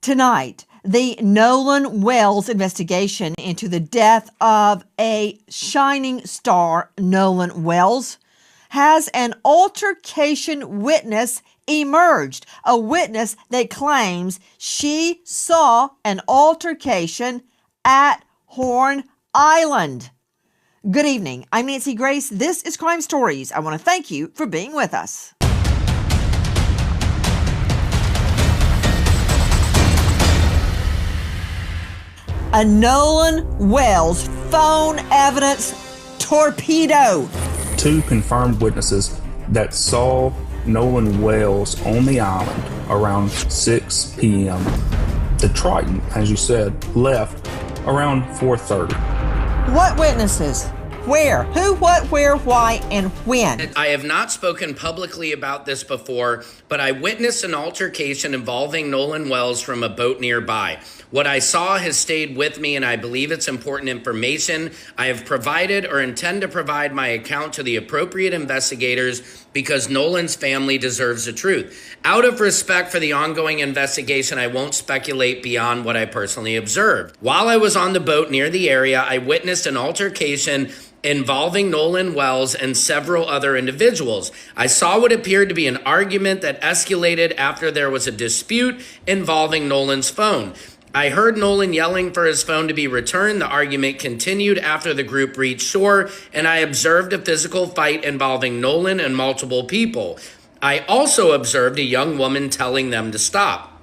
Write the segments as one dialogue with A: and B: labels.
A: Tonight, the Nolan Wells investigation into the death of a shining star, Nolan Wells, has an altercation witness emerged. A witness that claims she saw an altercation at Horn Island. Good evening. I'm Nancy Grace. This is Crime Stories. I want to thank you for being with us. A Nolan Wells phone evidence torpedo.
B: Two confirmed witnesses that saw Nolan Wells on the island around 6 p.m. The Triton, as you said, left around 4:30.
A: What witnesses? Where? Who, what, where, why, and when?
C: I have not spoken publicly about this before, but I witnessed an altercation involving Nolan Wells from a boat nearby. What I saw has stayed with me, and I believe it's important information. I have provided or intend to provide my account to the appropriate investigators because Nolan's family deserves the truth. Out of respect for the ongoing investigation, I won't speculate beyond what I personally observed. While I was on the boat near the area, I witnessed an altercation involving Nolan Wells and several other individuals. I saw what appeared to be an argument that escalated after there was a dispute involving Nolan's phone. I heard Nolan yelling for his phone to be returned. The argument continued after the group reached shore, and I observed a physical fight involving Nolan and multiple people. I also observed a young woman telling them to stop.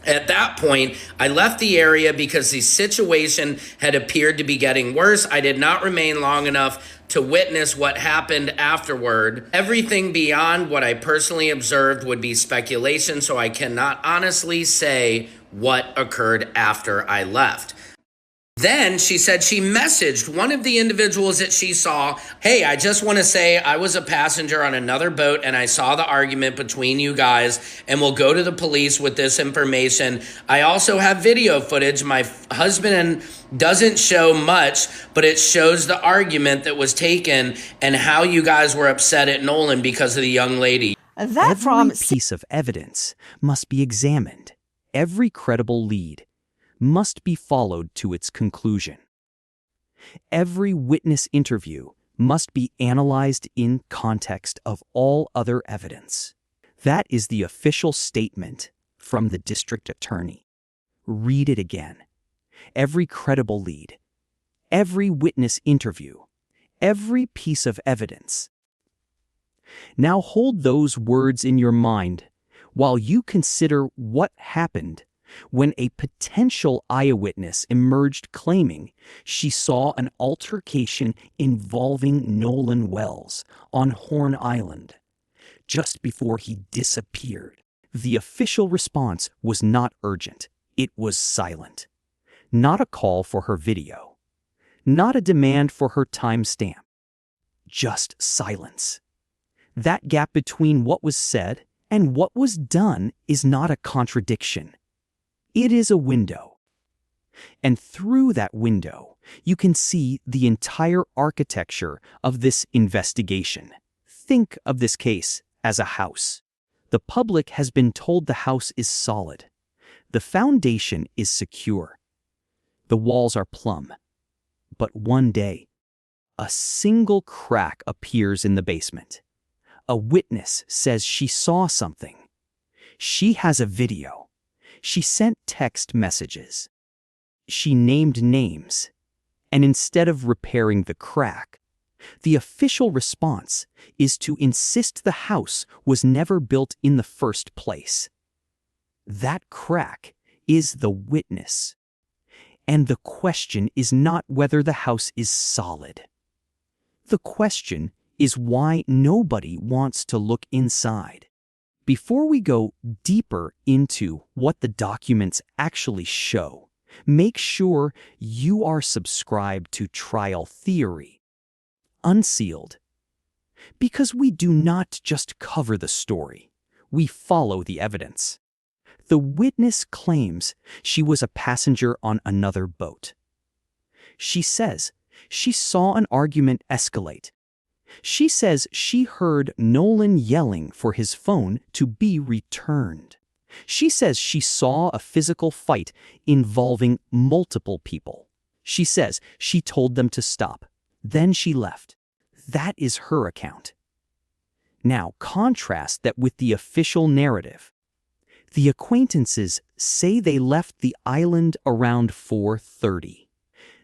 C: At that point, I left the area because the situation had appeared to be getting worse. I did not remain long enough to witness what happened afterward. Everything beyond what I personally observed would be speculation, so I cannot honestly say what occurred after I left. Then she said she messaged one of the individuals that she saw, "Hey, I just want to say I was a passenger on another boat and I saw the argument between you guys and we'll go to the police with this information. I also have video footage. My husband doesn't show much, but it shows the argument that was taken and how you guys were upset at Nolan because of the young lady."
D: Every piece of evidence must be examined. Every credible lead must be followed to its conclusion. Every witness interview must be analyzed in context of all other evidence. That is the official statement from the district attorney. Read it again. Every credible lead, every witness interview, every piece of evidence. Now hold those words in your mind while you consider what happened when a potential eyewitness emerged claiming she saw an altercation involving Nolan Wells on Horn Island just before he disappeared. The official response was not urgent. It was silent. Not a call for her video. Not a demand for her timestamp. Just silence. That gap between what was said and what was done is not a contradiction. It is a window. And through that window, you can see the entire architecture of this investigation. Think of this case as a house. The public has been told the house is solid. The foundation is secure. The walls are plumb. But one day, a single crack appears in the basement. A witness says she saw something. She has a video. She sent text messages. She named names. And instead of repairing the crack, the official response is to insist the house was never built in the first place. That crack is the witness. And the question is not whether the house is solid. The question is why nobody wants to look inside. Before we go deeper into what the documents actually show, make sure you are subscribed to Trial Theory, Unsealed, because we do not just cover the story, we follow the evidence. The witness claims she was a passenger on another boat. She says she saw an argument escalate. She says she heard Nolan yelling for his phone to be returned. She says she saw a physical fight involving multiple people. She says she told them to stop. Then she left. That is her account. Now, contrast that with the official narrative. The acquaintances say they left the island around 4:30.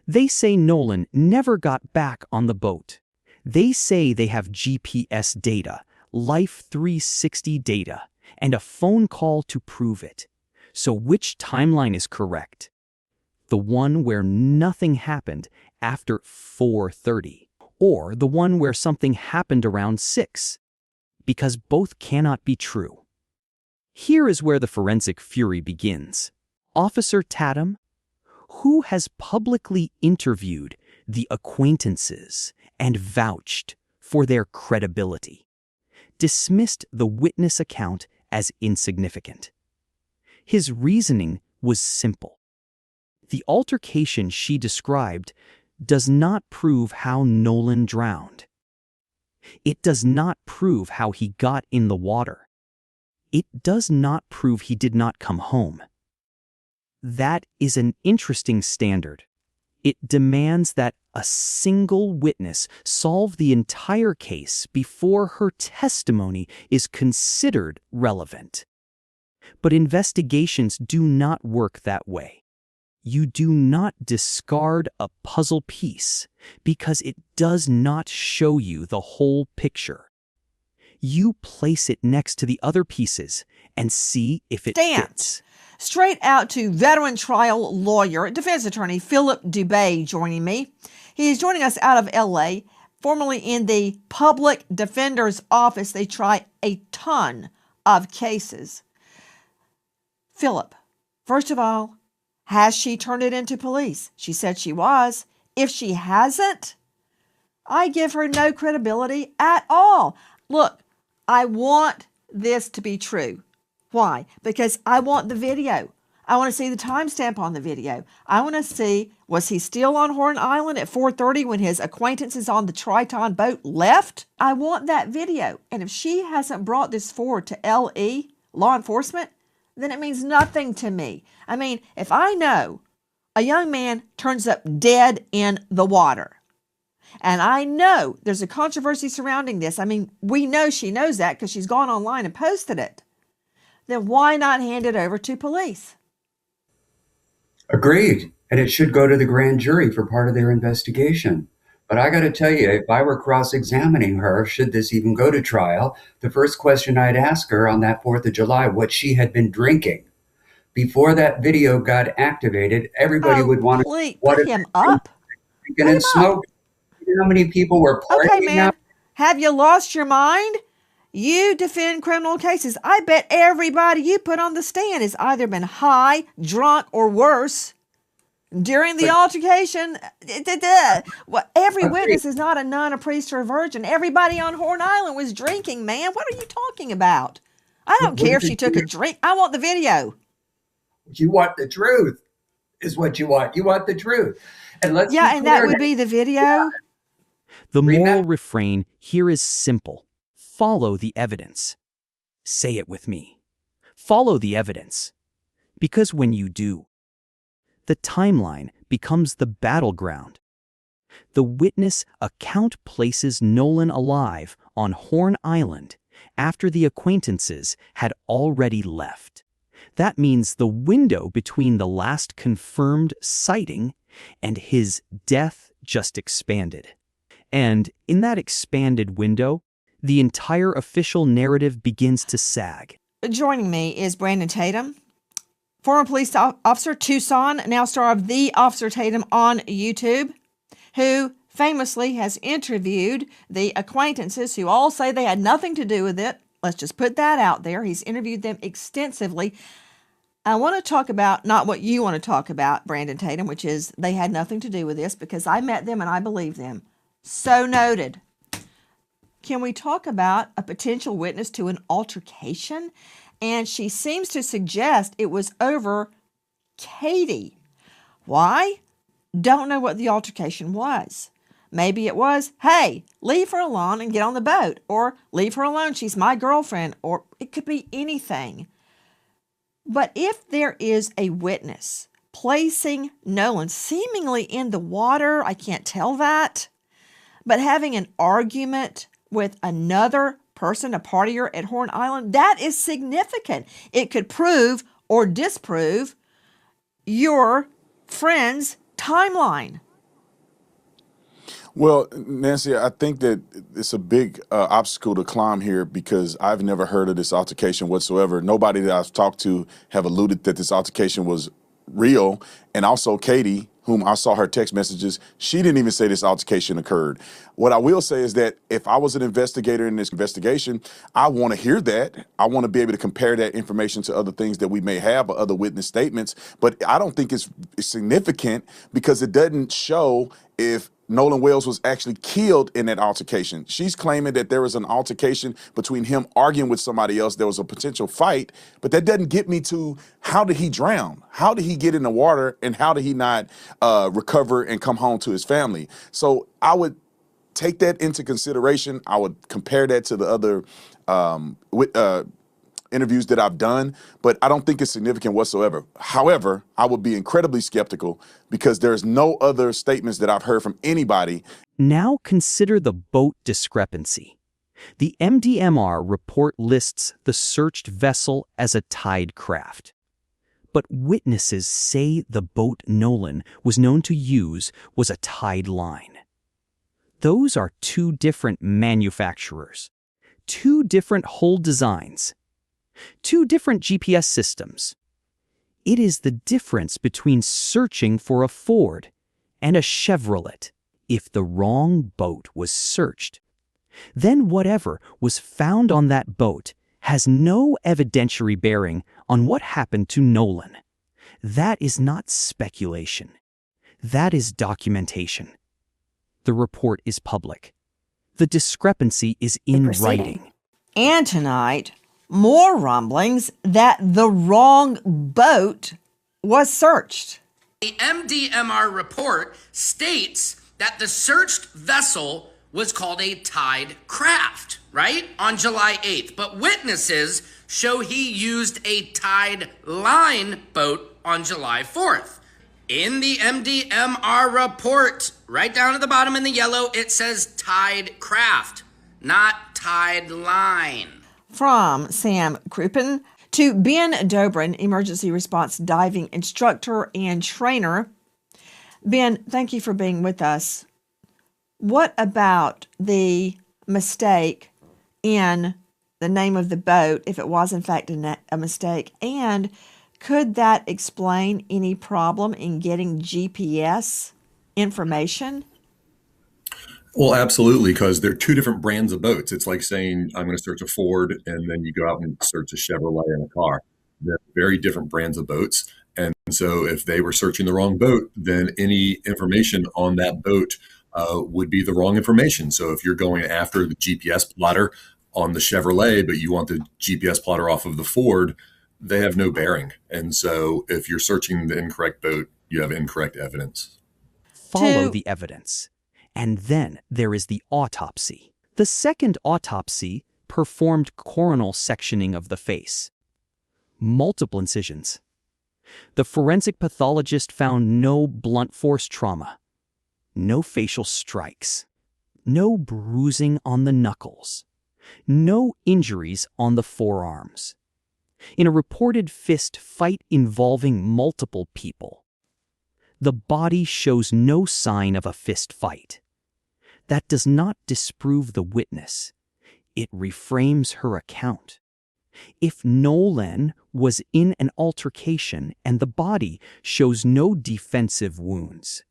D: They say Nolan never got back on the boat. They say they have GPS data, Life 360 data, and a phone call to prove it. So which timeline is correct? The one where nothing happened after 4:30, or the one where something happened around 6? Because both cannot be true. Here is where the forensic fury begins. Officer Tatum, who has publicly interviewed the acquaintances and vouched for their credibility, dismissed the witness account as insignificant. His reasoning was simple. The altercation she described does not prove how Nolan drowned. It does not prove how he got in the water. It does not prove he did not come home. That is an interesting standard. It demands that a single witness solve the entire case before her testimony is considered relevant. But investigations do not work that way. You do not discard a puzzle piece because it does not show you the whole picture. You place it next to the other pieces and see if it fits.
A: Straight out to veteran trial lawyer, defense attorney Philip Dubay joining me. He is joining us out of LA, formerly in the public defender's office. They try a ton of cases. Philip, first of all, has she turned it into police? She said she was. If she hasn't, I give her no credibility at all. Look, I want this to be true. Why? Because I want the video. I want to see the timestamp on the video. I want to see, was he still on Horn Island at 4:30 when his acquaintances on the Triton boat left? I want that video. And if she hasn't brought this forward to LE, law enforcement, then it means nothing to me. I mean, if I know a young man turns up dead in the water, and I know there's a controversy surrounding this, I mean, we know she knows that because she's gone online and posted it, then why not hand it over to police?
E: Agreed. And it should go to the grand jury for part of their investigation. But I got to tell you, if I were cross-examining her, should this even go to trial, the first question I'd ask her on that 4th of July, what she had been drinking. Before that video got activated, everybody would want to
A: put him up.
E: Drinking and smoking. You know how many people were partying?
A: Okay, man. Have you lost your mind? You defend criminal cases. I bet everybody you put on the stand has either been high, drunk, or worse during the altercation. Well, every witness is not a nun, a priest, or a virgin. Everybody on Horn Island was drinking, man. What are you talking about? I don't care if she took a drink. I want the video.
E: You want the truth is what you want. You want the truth. And let's
A: and that would be the video. Yeah.
D: The moral refrain here is simple. Follow the evidence. Say it with me. Follow the evidence. Because when you do, the timeline becomes the battleground. The witness account places Nolan alive on Horn Island after the acquaintances had already left. That means the window between the last confirmed sighting and his death just expanded. And in that expanded window, the entire official narrative begins to sag.
A: Joining me is Brandon Tatum, former police officer, Tucson, now star of The Officer Tatum on YouTube, who famously has interviewed the acquaintances who all say they had nothing to do with it. Let's just put that out there. He's interviewed them extensively. I want to talk about not what you want to talk about, Brandon Tatum, which is they had nothing to do with this because I met them and I believe them. So noted. Can we talk about a potential witness to an altercation? And she seems to suggest it was over Katie. Why? Don't know what the altercation was. Maybe it was, hey, leave her alone and get on the boat. Or leave her alone, she's my girlfriend. Or it could be anything. But if there is a witness placing Nolan seemingly in the water, I can't tell that, but having an argument with another person, a partier at Horn Island, that is significant. It could prove or disprove your friend's timeline.
F: Well, Nancy, I think that it's a big obstacle to climb here because I've never heard of this altercation whatsoever. Nobody that I've talked to have alluded that this altercation was real. And also Katie, whom I saw her text messages, she didn't even say this altercation occurred. What I will say is that if I was an investigator in this investigation, I want to hear that. I want to be able to compare that information to other things that we may have or other witness statements. But I don't think it's significant because it doesn't show if Nolan Wells was actually killed in that altercation. She's claiming that there was an altercation between him arguing with somebody else. There was a potential fight, but that doesn't get me to how did he drown? How did he get in the water? And how did he not recover and come home to his family? So I would take that into consideration. I would compare that to the other interviews that I've done, but I don't think it's significant whatsoever. However, I would be incredibly skeptical because there's no other statements that I've heard from anybody.
D: Now consider the boat discrepancy. The MDMR report lists the searched vessel as a tied craft. But witnesses say the boat Nolan was known to use was a tied line. Those are two different manufacturers, two different hull designs, two different GPS systems. It is the difference between searching for a Ford and a Chevrolet. If the wrong boat was searched, then whatever was found on that boat has no evidentiary bearing on what happened to Nolan. That is not speculation. That is documentation. The report is public. The discrepancy is in writing.
A: And tonight, more rumblings that the wrong boat was searched.
C: The MDMR report states that the searched vessel was called a tied craft, right? On July 8th. But witnesses show he used a tied line boat on July 4th. In the MDMR report, right down at the bottom in the yellow, it says tied craft, not tied line.
A: From Sam Crouppen to Ben Dobrin, emergency response diving instructor and trainer. Ben, thank you for being with us. What about the mistake in the name of the boat, if it was in fact a mistake? And could that explain any problem in getting GPS information?
G: Well, absolutely, because they're two different brands of boats. It's like saying, I'm going to search a Ford, and then you go out and search a Chevrolet in a car. They're very different brands of boats. And so if they were searching the wrong boat, then any information on that boat would be the wrong information. So if you're going after the GPS plotter on the Chevrolet, but you want the GPS plotter off of the Ford, they have no bearing. And so if you're searching the incorrect boat, you have incorrect evidence.
D: Follow the evidence. And then there is the autopsy. The second autopsy performed coronal sectioning of the face. Multiple incisions. The forensic pathologist found no blunt force trauma, no facial strikes, no bruising on the knuckles, no injuries on the forearms. In a reported fist fight involving multiple people, the body shows no sign of a fist fight. That does not disprove the witness. It reframes her account. If Nolan was in an altercation and the body shows no defensive wounds,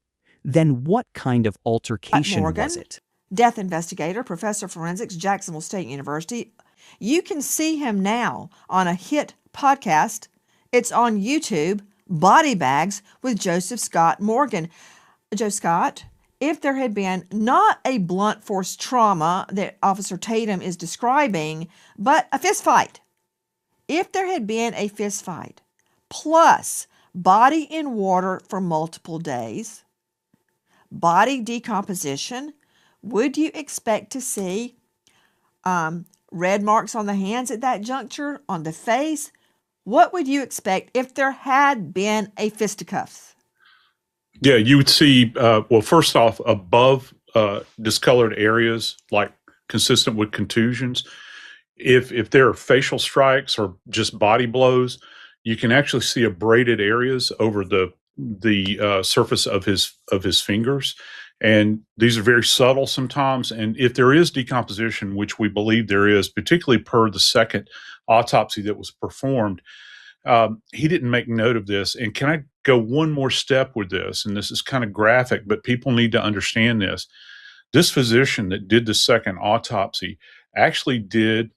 D: then what kind of altercation was it?
A: Death investigator, professor of forensics, Jacksonville State University. You can see him now on a hit podcast. It's on YouTube, Body Bags with Joseph Scott Morgan. Joe Scott, if there had been not a blunt force trauma that Officer Tatum is describing, but a fist fight, if there had been a fist fight, plus body in water for multiple days, body decomposition, would you expect to see red marks on the hands at that juncture, on the face? what would you expect if there had been a fisticuffs?
H: Yeah, you would see, well, first off, above discolored areas, like consistent with contusions, if there are facial strikes or just body blows, you can actually see abraded areas over the surface of his fingers, and these are very subtle sometimes. And if there is decomposition, which we believe there is, particularly per the second autopsy that was performed, he didn't make note of this. And can I go one more step with this? And this is kind of graphic, but people need to understand this. This physician that did the second autopsy actually did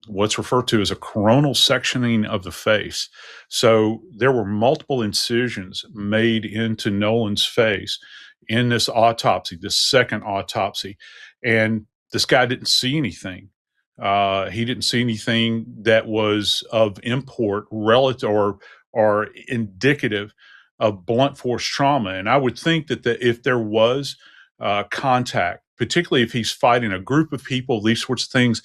H: what's referred to as a coronal sectioning of the face. So there were multiple incisions made into Nolan's face in this autopsy, this second autopsy. And this guy didn't see anything. He didn't see anything that was of import relative or indicative of blunt force trauma. And I would think that if there was contact, particularly if he's fighting a group of people, these sorts of things,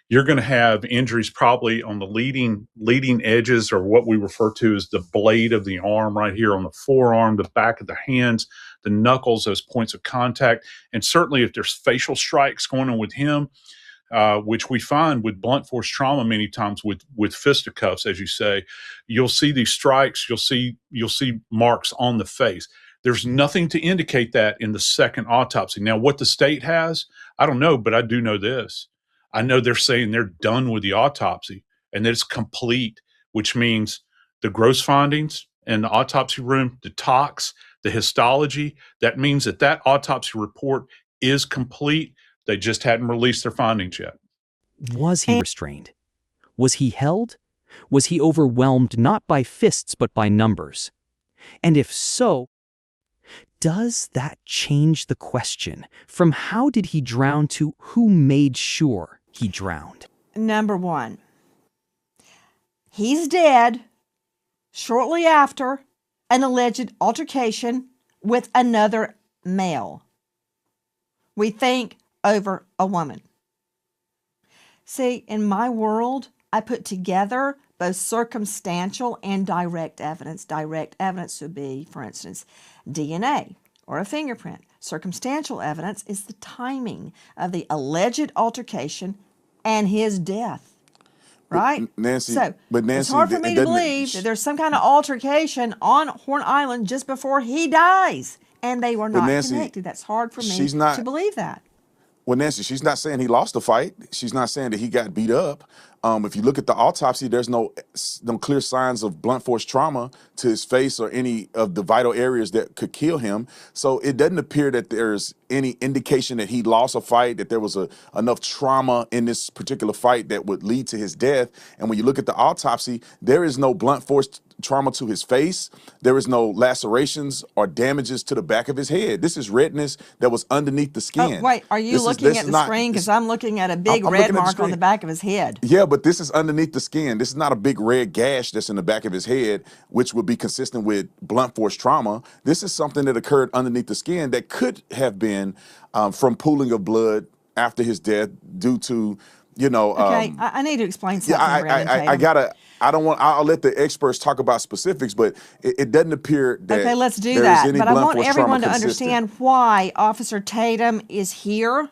H: you're going to have injuries probably on the leading edges, or what we refer to as the blade of the arm right here on the forearm, the back of the hands, the knuckles, those points of contact. And certainly if there's facial strikes going on with him, which we find with blunt force trauma many times with fisticuffs, as you say, you'll see these strikes, you'll see marks on the face. There's nothing to indicate that in the second autopsy. Now, what the state has, I don't know, but I do know this. I know they're saying they're done with the autopsy and that it's complete, which means the gross findings in the autopsy room, the tox, the histology, that means that autopsy report is complete. They just hadn't released their findings yet.
D: Was he restrained? Was he held? Was he overwhelmed not by fists but by numbers? And if so, does that change the question from how did he drown to who made sure he drowned?
A: Number one, he's dead shortly after an alleged altercation with another male. We think over a woman. See, in my world, I put together both circumstantial and direct evidence. Direct evidence would be, for instance, DNA or a fingerprint. Circumstantial evidence is the timing of the alleged altercation and his death. Right?
F: Nancy,
A: so
F: but Nancy,
A: it's hard for me to believe that there's some kind of altercation on Horn Island just before he dies, and they were not connected. That's hard for me to believe that.
F: Well, Nancy, she's not saying he lost the fight. She's not saying that he got beat up. If you look at the autopsy, there's no clear signs of blunt force trauma to his face or any of the vital areas that could kill him. So it doesn't appear that there's any indication that he lost a fight, that there was enough trauma in this particular fight that would lead to his death. And when you look at the autopsy, there is no blunt force trauma to his face. There is no lacerations or damages to the back of his head. This is redness that was underneath the skin.
A: Oh, wait, are you looking at the screen? Because I'm looking at a big red mark on the back of his head.
F: Yeah, but this is underneath the skin. This is not a big red gash that's in the back of his head, which would be consistent with blunt force trauma. This is something that occurred underneath the skin that could have been from pooling of blood after his death due to,
A: Okay, I need to explain something.
F: I'll let the experts talk about specifics, but it doesn't appear that
A: okay, let's do that. But I want everyone to understand why Officer Tatum is here.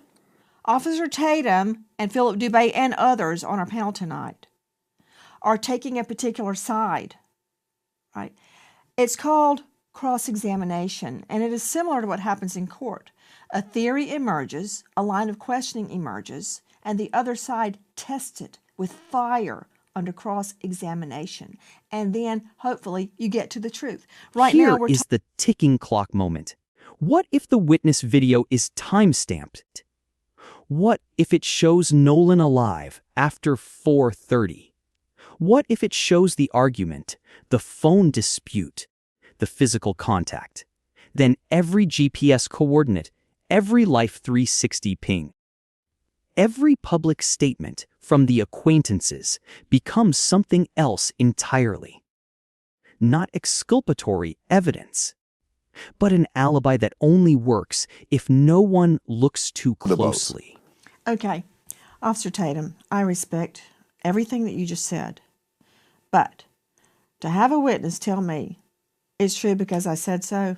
A: Officer Tatum and Philip Dubé and others on our panel tonight are taking a particular side, right? It's called cross-examination, and it is similar to what happens in court. A theory emerges, a line of questioning emerges, and the other side tests it with fire under cross-examination. And then, hopefully, you get to the truth. Right
D: Here
A: now, we're
D: is the ticking clock moment. What if the witness video is time-stamped? What if it shows Nolan alive after 4:30? What if it shows the argument, the phone dispute, the physical contact? Then every GPS coordinate, every Life 360 ping, every public statement from the acquaintances becomes something else entirely. Not exculpatory evidence, but an alibi that only works if no one looks too closely.
A: Okay, Officer Tatum, I respect everything that you just said, But to have a witness tell me it's true because I said so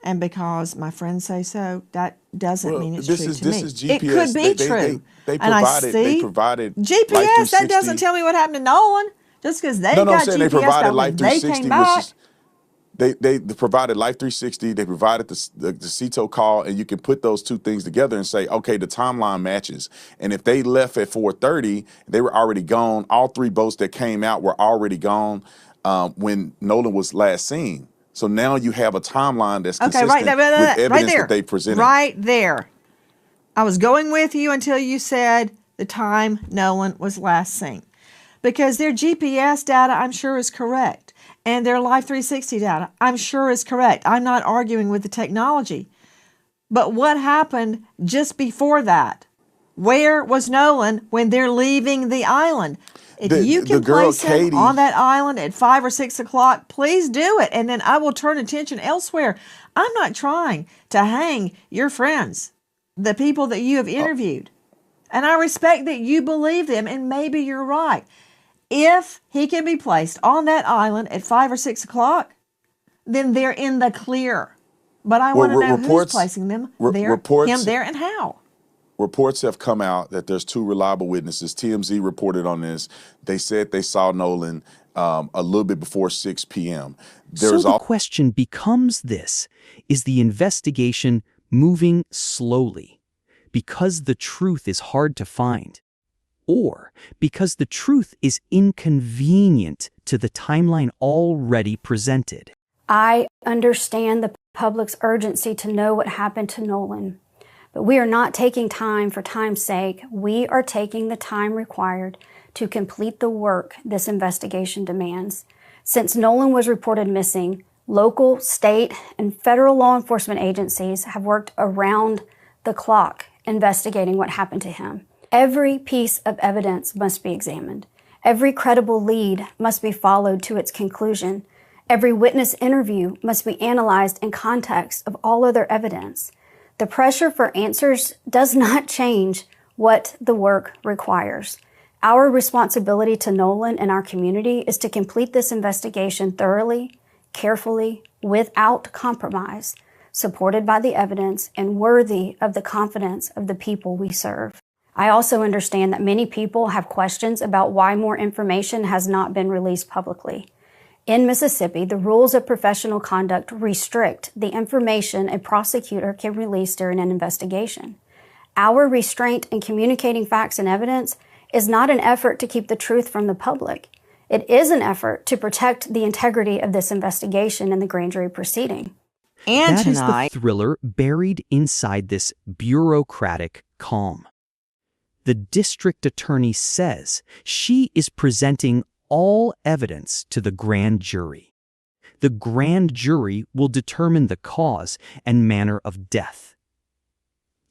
A: and because my friends say so, that doesn't mean it's true to me.
F: This is GPS.
A: It could be true.
F: They
A: And I
F: provided.
A: see
F: They provided
A: GPS.
F: Life
A: That
F: 360.
A: doesn't tell me what happened to Nolan. Just because they
F: No, I'm
A: got
F: saying
A: GPS,
F: they provided Life
A: they
F: 360,
A: came back.
F: they provided Life 360. They provided the CETO call, and you can put those two things together and say, okay, the timeline matches. And if they left at 4:30, they were already gone. All three boats that came out were already gone when Nolan was last seen. So now you have a timeline that's consistent with evidence that they presented.
A: Right there. I was going with you until you said the time Nolan was last seen. Because their GPS data, I'm sure, is correct. And their Life 360 data, I'm sure, is correct. I'm not arguing with the technology. But what happened just before that? Where was Nolan when they're leaving the island? If you can place him on that island at 5 or 6 o'clock, please do it. And then I will turn attention elsewhere. I'm not trying to hang your friends, the people that you have interviewed. And I respect that you believe them, and maybe you're right. If he can be placed on that island at 5 or 6 o'clock, then they're in the clear. But I want to know who's placing them there, him there, and how.
F: Reports have come out that there's two reliable witnesses. TMZ reported on this. They said they saw Nolan a little bit before 6 p.m.
D: So the question becomes this: is the investigation moving slowly because the truth is hard to find, or because the truth is inconvenient to the timeline already presented?
I: I understand the public's urgency to know what happened to Nolan. But we are not taking time for time's sake. We are taking the time required to complete the work this investigation demands. Since Nolan was reported missing, local, state, and federal law enforcement agencies have worked around the clock investigating what happened to him. Every piece of evidence must be examined. Every credible lead must be followed to its conclusion. Every witness interview must be analyzed in context of all other evidence. The pressure for answers does not change what the work requires. Our responsibility to Nolan and our community is to complete this investigation thoroughly, carefully, without compromise, supported by the evidence and worthy of the confidence of the people we serve. I also understand that many people have questions about why more information has not been released publicly. In Mississippi, the rules of professional conduct restrict the information a prosecutor can release during an investigation. Our restraint in communicating facts and evidence is not an effort to keep the truth from the public. It is an effort to protect the integrity of this investigation and the grand jury proceeding.
A: And
D: that is the thriller buried inside this bureaucratic calm. The district attorney says she is presenting all evidence to the grand jury. The grand jury will determine the cause and manner of death.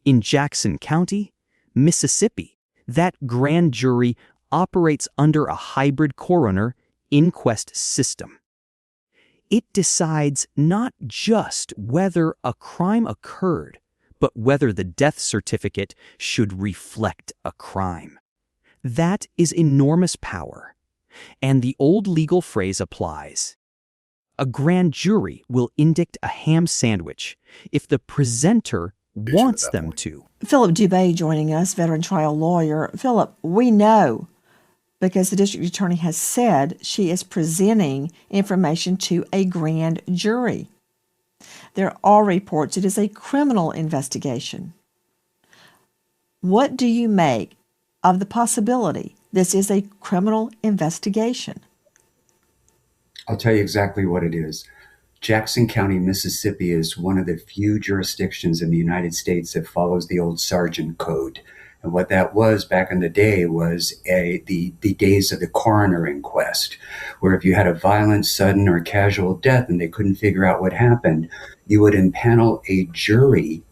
D: In Jackson County, Mississippi, that grand jury operates under a hybrid coroner inquest system. It decides not just whether a crime occurred, but whether the death certificate should reflect a crime. That is enormous power. And the old legal phrase applies. A grand jury will indict a ham sandwich if the presenter wants them to.
A: Philip Dubé joining us, veteran trial lawyer. Philip, we know, because the district attorney has said she is presenting information to a grand jury. There are reports it is a criminal investigation. What do you make of the possibility this is a criminal investigation?
E: I'll tell you exactly what it is. Jackson County, Mississippi is one of the few jurisdictions in the United States that follows the old Sergeant Code. And what that was back in the day was the days of the coroner inquest, where if you had a violent, sudden, or casual death and they couldn't figure out what happened, you would impanel a jury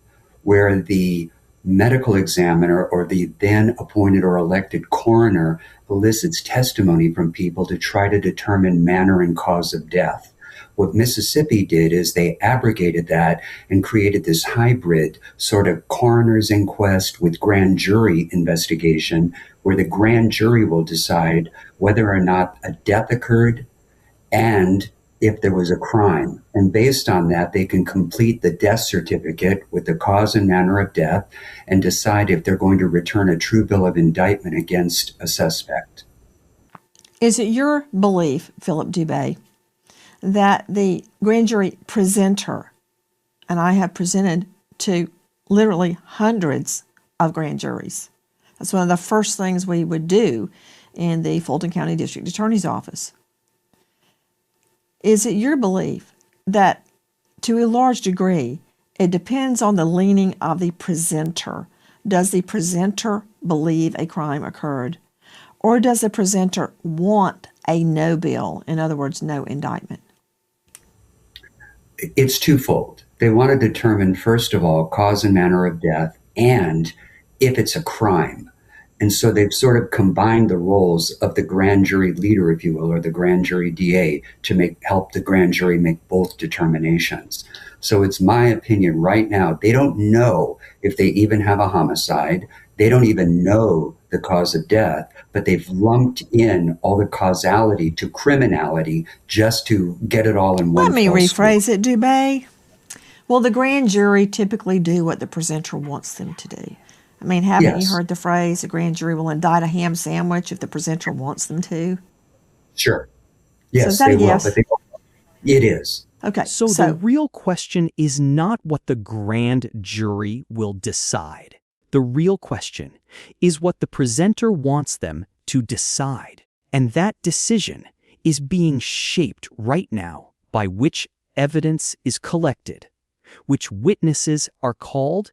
E: where the medical examiner or the then appointed or elected coroner elicits testimony from people to try to determine manner and cause of death. What Mississippi did is they abrogated that and created this hybrid sort of coroner's inquest with grand jury investigation, where the grand jury will decide whether or not a death occurred and if there was a crime. And based on that, they can complete the death certificate with the cause and manner of death and decide if they're going to return a true bill of indictment against a suspect.
A: Is it your belief, Philip Dubé, that the grand jury presenter, and I have presented to literally hundreds of grand juries, that's one of the first things we would do in the Fulton County District Attorney's Office. Is it your belief that, to a large degree, it depends on the leaning of the presenter? Does the presenter believe a crime occurred? Or does the presenter want a no bill, in other words, no indictment?
E: It's twofold. They want to determine, first of all, cause and manner of death and if it's a crime. And so they've sort of combined the roles of the grand jury leader, if you will, or the grand jury DA to help the grand jury make both determinations. So it's my opinion right now, they don't know if they even have a homicide. They don't even know the cause of death, but they've lumped in all the causality to criminality just to get it all in one.
A: Let me rephrase it, Dubé. Will the grand jury typically do what the presenter wants them to do? I mean, haven't you heard the phrase, the grand jury will indict a ham sandwich if the presenter wants them to?
E: Sure. Yes,
A: so
E: they will.
A: yes?
E: But it is.
A: Okay.
D: So the real question is not what the grand jury will decide. The real question is what the presenter wants them to decide. And that decision is being shaped right now by which evidence is collected, which witnesses are called,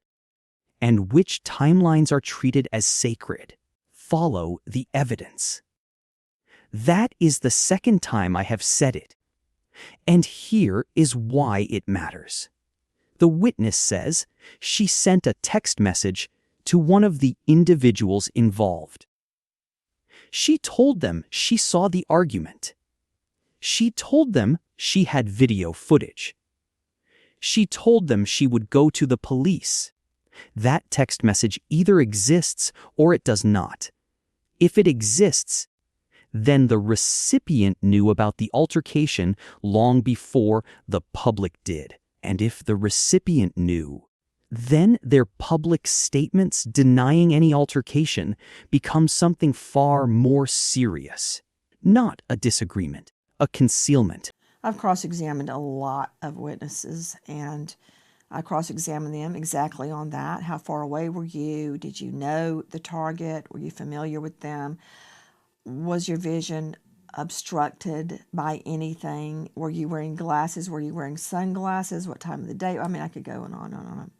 D: and which timelines are treated as sacred. Follow the evidence. That is the second time I have said it. And here is why it matters. The witness says she sent a text message to one of the individuals involved. She told them she saw the argument. She told them she had video footage. She told them she would go to the police. That text message either exists or it does not. If it exists, then the recipient knew about the altercation long before the public did. And if the recipient knew, then their public statements denying any altercation become something far more serious. Not a disagreement, a concealment.
A: I've cross-examined a lot of witnesses, and I cross-examined them exactly on that. How far away were you? Did you know the target? Were you familiar with them? Was your vision obstructed by anything? Were you wearing glasses? Were you wearing sunglasses? What time of the day? I mean, I could go on and on and on.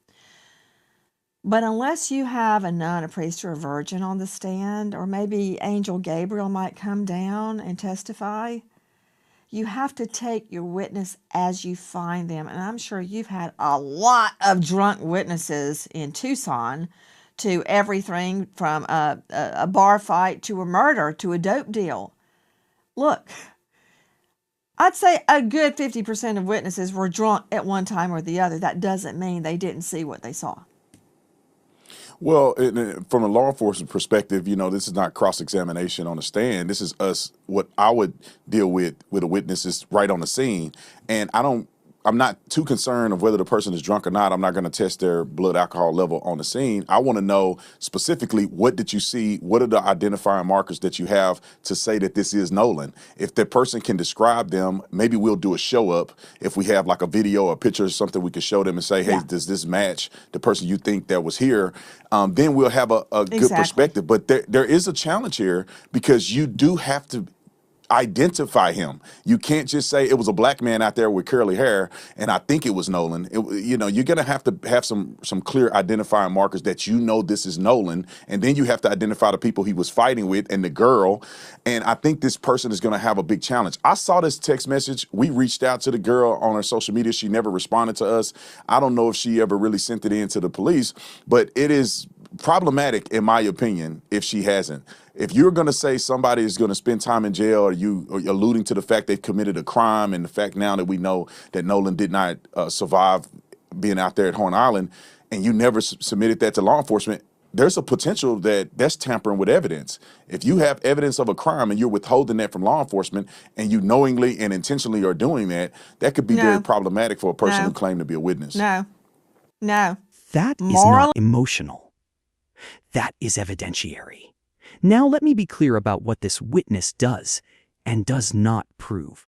A: But unless you have a nun, a priest, or a virgin on the stand, or maybe Angel Gabriel might come down and testify, you have to take your witness as you find them. And I'm sure you've had a lot of drunk witnesses in Tucson, to everything from a bar fight to a murder to a dope deal. Look, I'd say a good 50% of witnesses were drunk at one time or the other. That doesn't mean they didn't see what they saw.
F: Well, from a law enforcement perspective, this is not cross-examination on the stand. This is us, what I would deal with a witness is right on the scene. And I'm not too concerned of whether the person is drunk or not. I'm not going to test their blood alcohol level on the scene. I want to know specifically, what did you see? What are the identifying markers that you have to say that this is Nolan? If the person can describe them, maybe we'll do a show up. If we have like a video or a picture or something, we can show them and say, hey, does this match the person you think that was here? Then we'll have a good perspective. But there is a challenge here, because you do have to identify him. You can't just say it was a black man out there with curly hair and I think it was Nolan. You're going to have some clear identifying markers that this is Nolan, and then you have to identify the people he was fighting with and the girl. And I think this person is going to have a big challenge. I saw this text message. We reached out to the girl on her social media. She never responded to us. I don't know if she ever really sent it in to the police, but it is problematic, in my opinion, if she hasn't. If you're going to say somebody is going to spend time in jail, or you are alluding to the fact they've committed a crime, and the fact now that we know that Nolan did not survive being out there at Horn Island, and you never submitted that to law enforcement, there's a potential that that's tampering with evidence. If you have evidence of a crime and you're withholding that from law enforcement, and you knowingly and intentionally are doing that, that could be very problematic for a person who claimed to be a witness.
A: No.
D: That is not emotional. That is evidentiary. Now let me be clear about what this witness does and does not prove.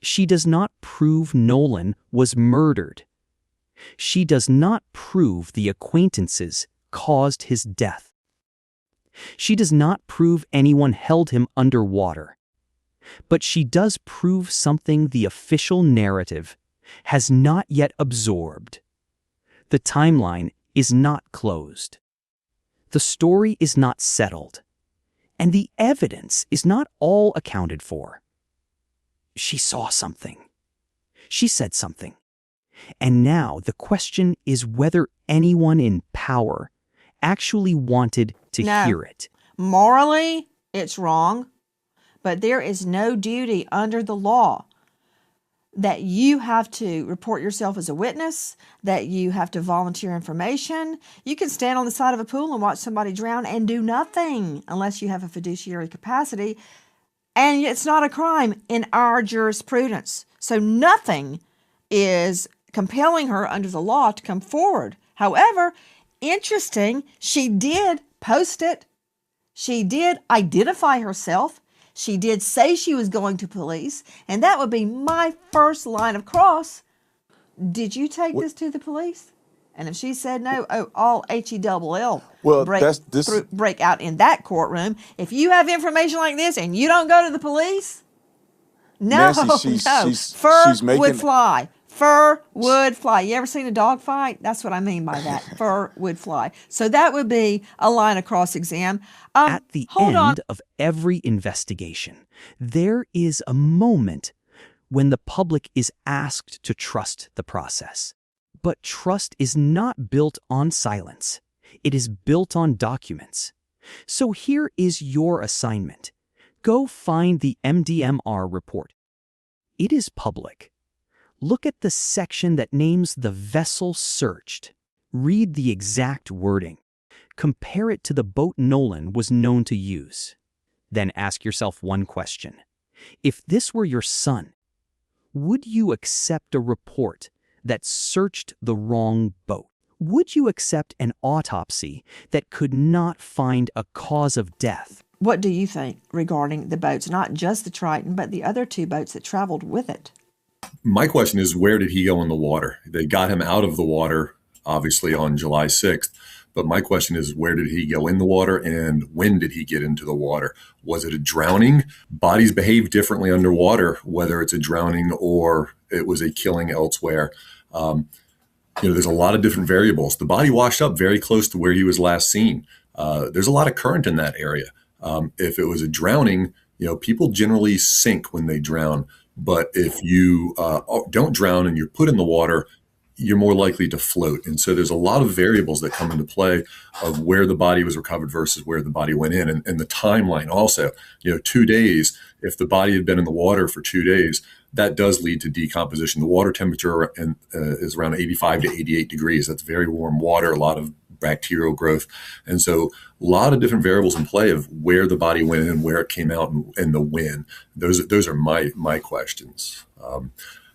D: She does not prove Nolan was murdered. She does not prove the acquaintances caused his death. She does not prove anyone held him underwater. But she does prove something the official narrative has not yet absorbed. The timeline is not closed. The story is not settled. And the evidence is not all accounted for. She saw something. She said something. And now the question is whether anyone in power actually wanted to hear it.
A: Morally, it's wrong, but there is no duty under the law that you have to report yourself as a witness, that you have to volunteer information. You can stand on the side of a pool and watch somebody drown and do nothing unless you have a fiduciary capacity, and it's not a crime in our jurisprudence. So nothing is compelling her under the law to come forward. However, interesting, she did post it. She did identify herself. She did say she was going to police, and that would be my first line of cross. Did you take this to the police? And if she said no, all HELL break out in that courtroom. If you have information like this and you don't go to the police, no,
F: Nancy,
A: fur would fly. Fur would fly. You ever seen a dog fight? That's what I mean by that. Fur would fly. So that would be a line of cross-exam.
D: At the end of every investigation, there is a moment when the public is asked to trust the process. But trust is not built on silence. It is built on documents. So here is your assignment. Go find the MDMR report. It is public. Look at the section that names the vessel searched. Read the exact wording. Compare it to the boat Nolan was known to use. Then ask yourself one question. If this were your son, would you accept a report that searched the wrong boat? Would you accept an autopsy that could not find a cause of death?
A: What do you think regarding the boats, not just the Triton, but the other two boats that traveled with it?
G: My question is, where did he go in the water? They got him out of the water, obviously, on July 6th. But my question is, where did he go in the water, and when did he get into the water? Was it a drowning? Bodies behave differently underwater, whether it's a drowning or it was a killing elsewhere. There's a lot of different variables. The body washed up very close to where he was last seen. There's a lot of current in that area. If it was a drowning, people generally sink when they drown. But if you don't drown and you're put in the water, you're more likely to float. And so there's a lot of variables that come into play of where the body was recovered versus where the body went in. And the timeline also, 2 days, if the body had been in the water for 2 days, that does lead to decomposition. The water temperature is around 85 to 88 degrees. That's very warm water, a lot of bacterial growth. And so a lot of different variables in play of where the body went in, where it came out, and the when. Those are my questions.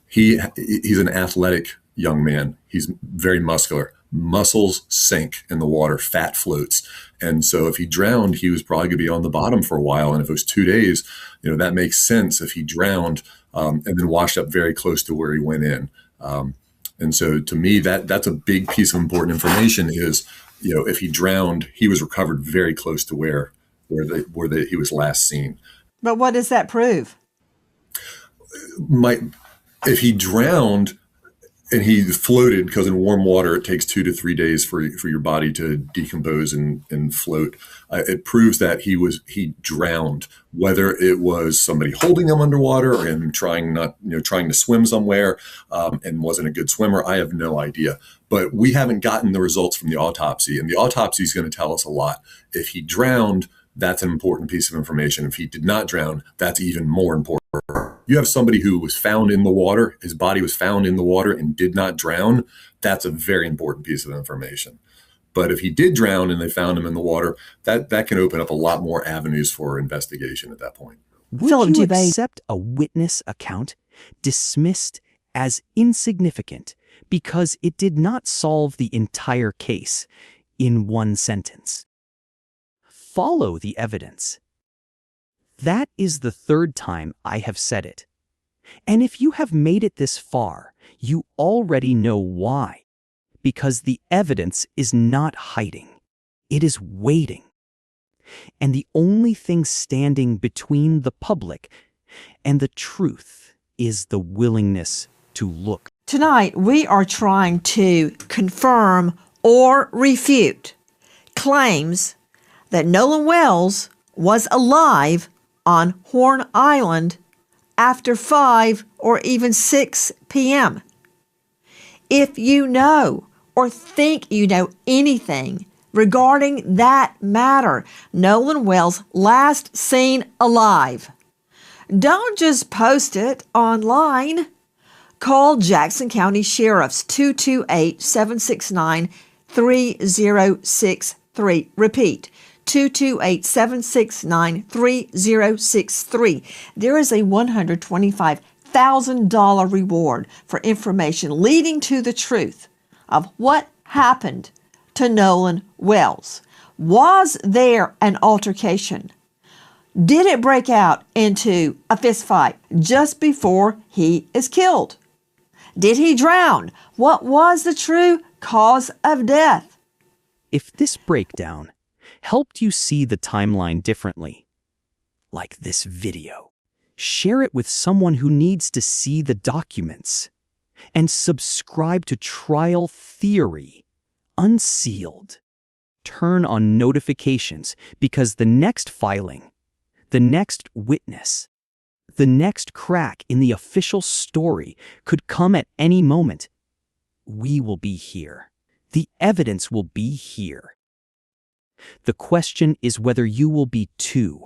G: He's an athletic young man. He's very muscular. Muscles sink in the water, fat floats. And so if he drowned, he was probably going to be on the bottom for a while. And if it was 2 days, that makes sense if he drowned and then washed up very close to where he went in. And so to me, that's a big piece of important information is, if he drowned, he was recovered very close to where he was last seen.
A: But what does that prove?
G: If he drowned, And he floated because in warm water, it takes 2 to 3 days for your body to decompose and float. It proves that he drowned, whether it was somebody holding him underwater or him trying to swim somewhere and wasn't a good swimmer. I have no idea. But we haven't gotten the results from the autopsy, and the autopsy is going to tell us a lot. If he drowned, that's an important piece of information. If he did not drown, that's even more important. You have somebody who was found in the water, his body was found in the water and did not drown. That's a very important piece of information. But if he did drown and they found him in the water, that can open up a lot more avenues for investigation at that point.
D: Would you accept a witness account dismissed as insignificant because it did not solve the entire case in one sentence? Follow the evidence. That is the third time I have said it. And if you have made it this far, you already know why. Because the evidence is not hiding. It is waiting. And the only thing standing between the public and the truth is the willingness to look.
A: Tonight, we are trying to confirm or refute claims that Nolan Wells was alive on Horn Island after 5 or even 6 p.m. If you know or think you know anything regarding that matter, Nolan Wells last seen alive, don't just post it online. Call Jackson County Sheriff's 228-769-3063. Repeat, 228-769-3063. There is a $125,000 reward for information leading to the truth of what happened to Nolan Wells. Was there an altercation? Did it break out into a fist fight just before he is killed? Did he drown? What was the true cause of death?
D: If this breakdown helped you see the timeline differently, like this video, share it with someone who needs to see the documents, and subscribe to Trial Theory Unsealed. Turn on notifications because the next filing, the next witness, the next crack in the official story could come at any moment. We will be here. The evidence will be here. The question is whether you will be too.